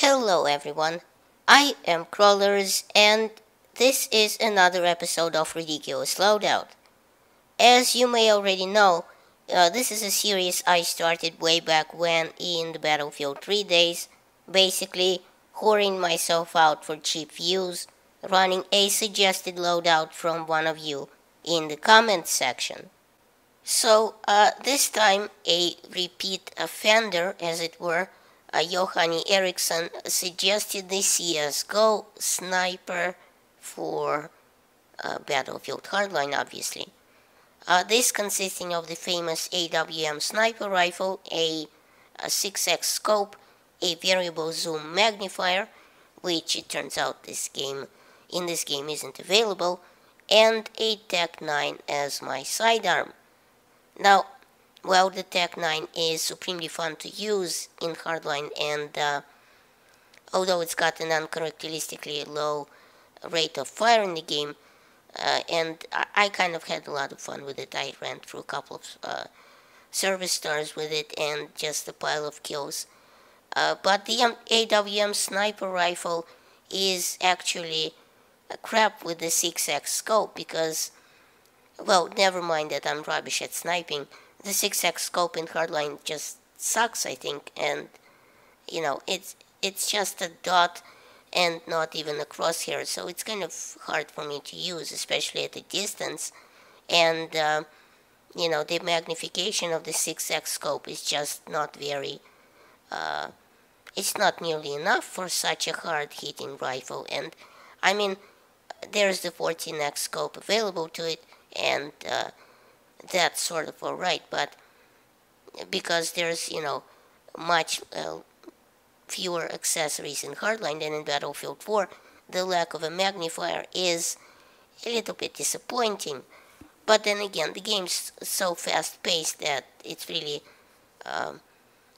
Hello everyone, I am Crawlers and this is another episode of Ridiculous Loadout. As you may already know, this is a series I started way back when in the Battlefield 3 days, basically whoring myself out for cheap views, running a suggested loadout from one of you in the comments section. So this time a repeat offender, as it were, Johanny Eriksson suggested the CSGO sniper for Battlefield Hardline, obviously. This consisting of the famous AWM sniper rifle, a 6x scope, a variable zoom magnifier, which it turns out in this game isn't available, and a Tech 9 as my sidearm. Now, while the Tech 9 is supremely fun to use in Hardline, and although it's got an uncharacteristically low rate of fire in the game, and I kind of had a lot of fun with it. I ran through a couple of service stars with it and just a pile of kills. But the AWM sniper rifle is actually crap with the 6x scope because, well, never mind that I'm rubbish at sniping. The 6x scope in Hardline just sucks, I think, and, you know, it's just a dot and not even a crosshair, so it's kind of hard for me to use, especially at a distance, and, you know, the magnification of the 6x scope is just not very, it's not nearly enough for such a hard-hitting rifle, and, I mean, there's the 14x scope available to it, and that's sort of alright, but because there's, you know, much fewer accessories in Hardline than in Battlefield 4, the lack of a magnifier is a little bit disappointing. But then again, the game's so fast-paced that it's really,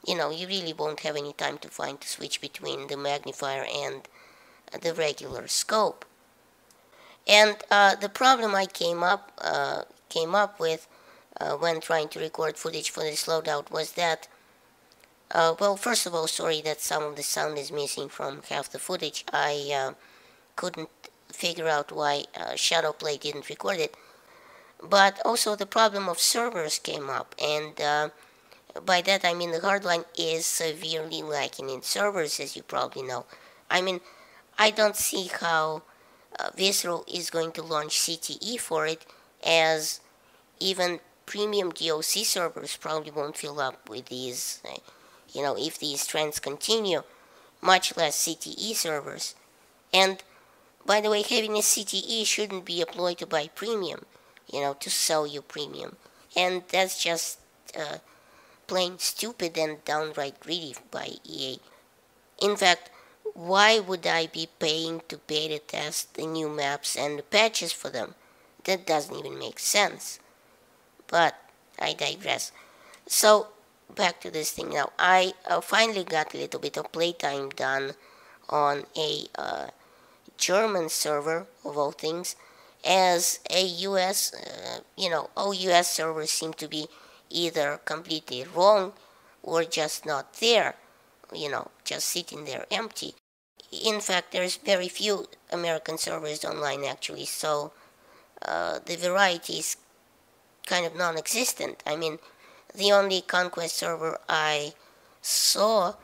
you know, you really won't have any time to switch between the magnifier and the regular scope. And the problem I came up with when trying to record footage for this loadout was that, well, first of all, sorry that some of the sound is missing from half the footage. I couldn't figure out why Shadowplay didn't record it. But also the problem of servers came up, and by that I mean the Hardline is severely lacking in servers, as you probably know. I mean, I don't see how Visceral is going to launch CTE for it, as even premium DOC servers probably won't fill up with these, you know, if these trends continue, much less CTE servers. And, by the way, having a CTE shouldn't be employed to buy premium, you know, to sell you premium. And that's just plain stupid and downright greedy by EA. In fact, why would I be paying to beta test the new maps and the patches for them? That doesn't even make sense. But I digress. So, back to this thing now. I finally got a little bit of playtime done on a German server, of all things, as a US, you know, all US servers seem to be either completely wrong or just not there, you know, just sitting there empty. In fact, there's very few American servers online actually, so the variety is kind of non-existent. I mean, the only Conquest server I saw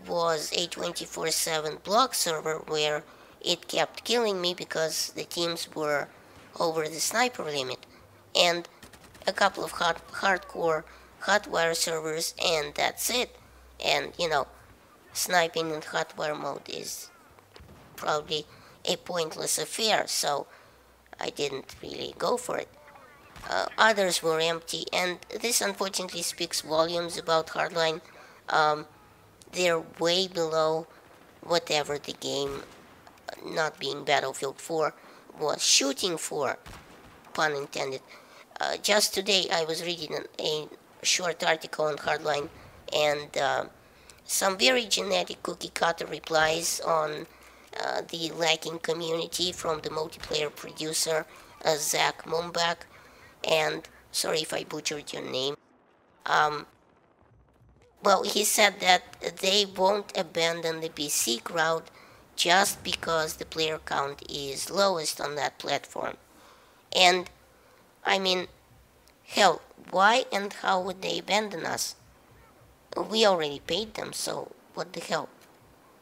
was a 24/7 block server where it kept killing me because the teams were over the sniper limit, and a couple of hardcore hotwire servers, and that's it. And, you know, sniping in hotwire mode is probably a pointless affair, so I didn't really go for it. Others were empty, and this unfortunately speaks volumes about Hardline. They're way below whatever the game, not being Battlefield 4, was shooting for, pun intended. Just today I was reading a short article on Hardline, and some very genetic cookie cutter replies on the lacking community from the multiplayer producer Zach Mumbach, and sorry if I butchered your name. Well, he said that they won't abandon the PC crowd just because the player count is lowest on that platform. And I mean, hell, why and how would they abandon us? We already paid them, so what the hell?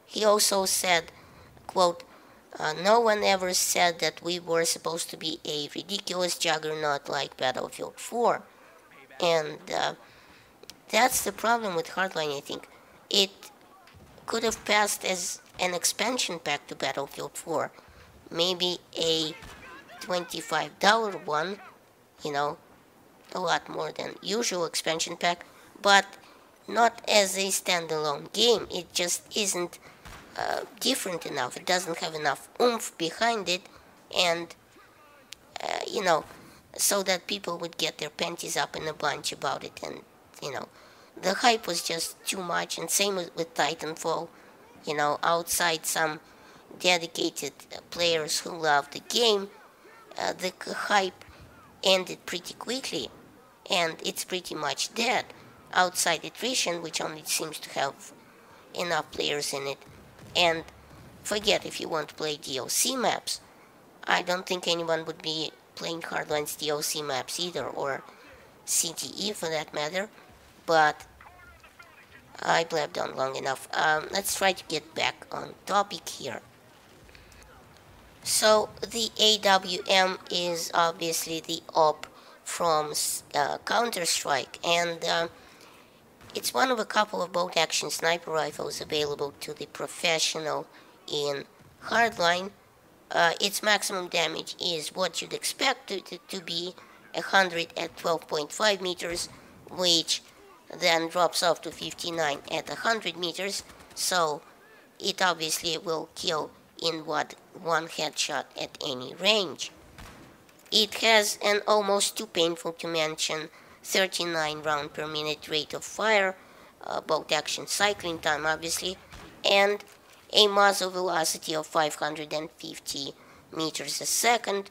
He also said, quote, no one ever said that we were supposed to be a ridiculous juggernaut like Battlefield 4. And that's the problem with Hardline, I think. It could have passed as an expansion pack to Battlefield 4. Maybe a $25 one, you know, a lot more than usual expansion pack, but not as a standalone game. It just isn't different enough. It doesn't have enough oomph behind it, and you know, so that people would get their panties up in a bunch about it. And you know, the hype was just too much. And same with Titanfall. You know, outside some dedicated players who love the game, the hype ended pretty quickly, and it's pretty much dead. Outside attrition, which only seems to have enough players in it, and forget if you want to play DLC maps. I don't think anyone would be playing Hardline's DLC maps either, or CTE for that matter, but I blabbed on long enough. Let's try to get back on topic here. So the AWM is obviously the op from Counter-Strike, and it's one of a couple of bolt-action sniper rifles available to the professional in Hardline. Its maximum damage is what you'd expect to be 100 at 12.5 meters, which then drops off to 59 at 100 meters, so it obviously will kill in one headshot at any range. It has an almost too painful to mention 39 round per minute rate of fire, bolt action cycling time obviously, and a muzzle velocity of 550 meters a second,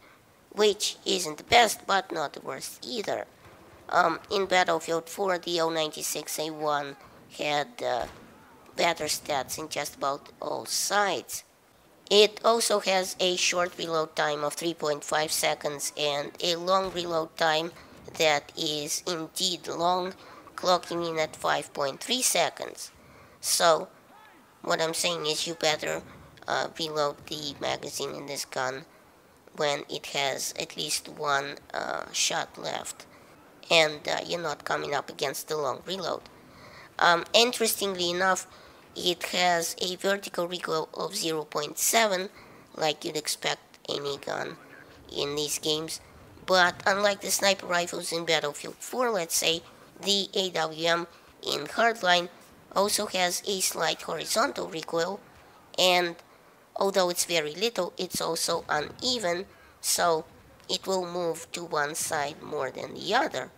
which isn't the best but not the worst either. In Battlefield 4, the 096A1 had better stats in just about all sides. It also has a short reload time of 3.5 seconds and a long reload time that is indeed long, clocking in at 5.3 seconds. So, what I'm saying is you better reload the magazine in this gun when it has at least one shot left, and you're not coming up against the long reload. Interestingly enough, it has a vertical recoil of 0.7, like you'd expect any gun in these games, but unlike the sniper rifles in Battlefield 4, let's say, the AWM in Hardline also has a slight horizontal recoil, and although it's very little, it's also uneven, so it will move to one side more than the other,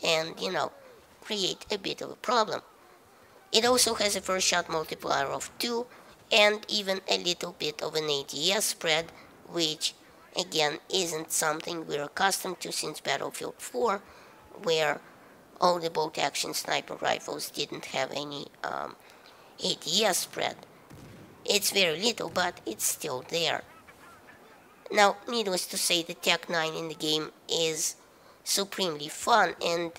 and, you know, create a bit of a problem. It also has a first shot multiplier of 2 and even a little bit of an ADS spread, which again isn't something we're accustomed to since Battlefield 4, where all the bolt action sniper rifles didn't have any ADS spread. It's very little, but it's still there. Now, needless to say, the Tech 9 in the game is supremely fun, and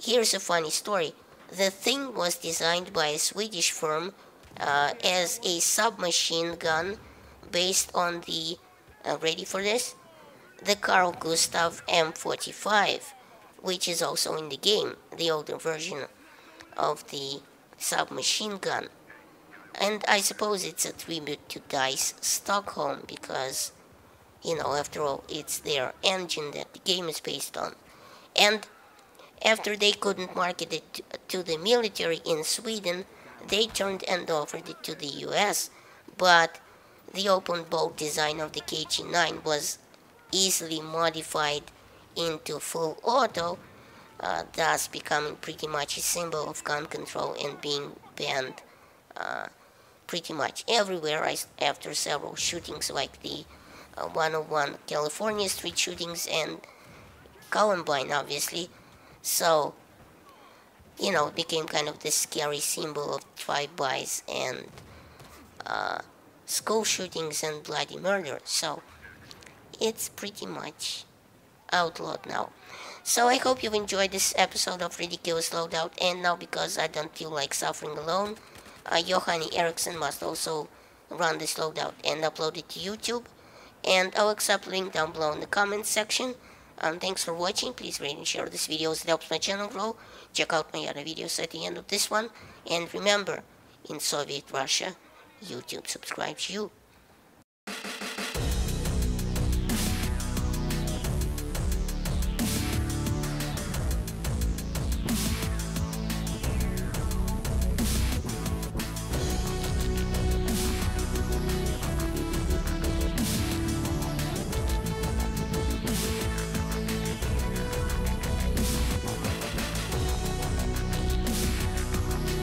here's a funny story. The thing was designed by a Swedish firm as a submachine gun based on the, ready for this? The Carl Gustav M45, which is also in the game, the older version of the submachine gun. And I suppose it's a tribute to DICE Stockholm because, you know, after all, it's their engine that the game is based on. And after they couldn't market it to the military in Sweden, they turned and offered it to the US, but the open bolt design of the KG-9 was easily modified into full auto, thus becoming pretty much a symbol of gun control and being banned pretty much everywhere after several shootings like the 101 California street shootings and Columbine, obviously. So became kind of the scary symbol of drive-bys and school shootings and bloody murder. So it's pretty much outlawed now. So I hope you've enjoyed this episode of Ridiculous Loadout, and now because I don't feel like suffering alone, Johanny Eriksson must also run this loadout and upload it to YouTube, and I'll accept link down below in the comments section. Thanks for watching. Please rate and share this video as it helps my channel grow. Check out my other videos at the end of this one, and remember, in Soviet Russia, YouTube subscribes you.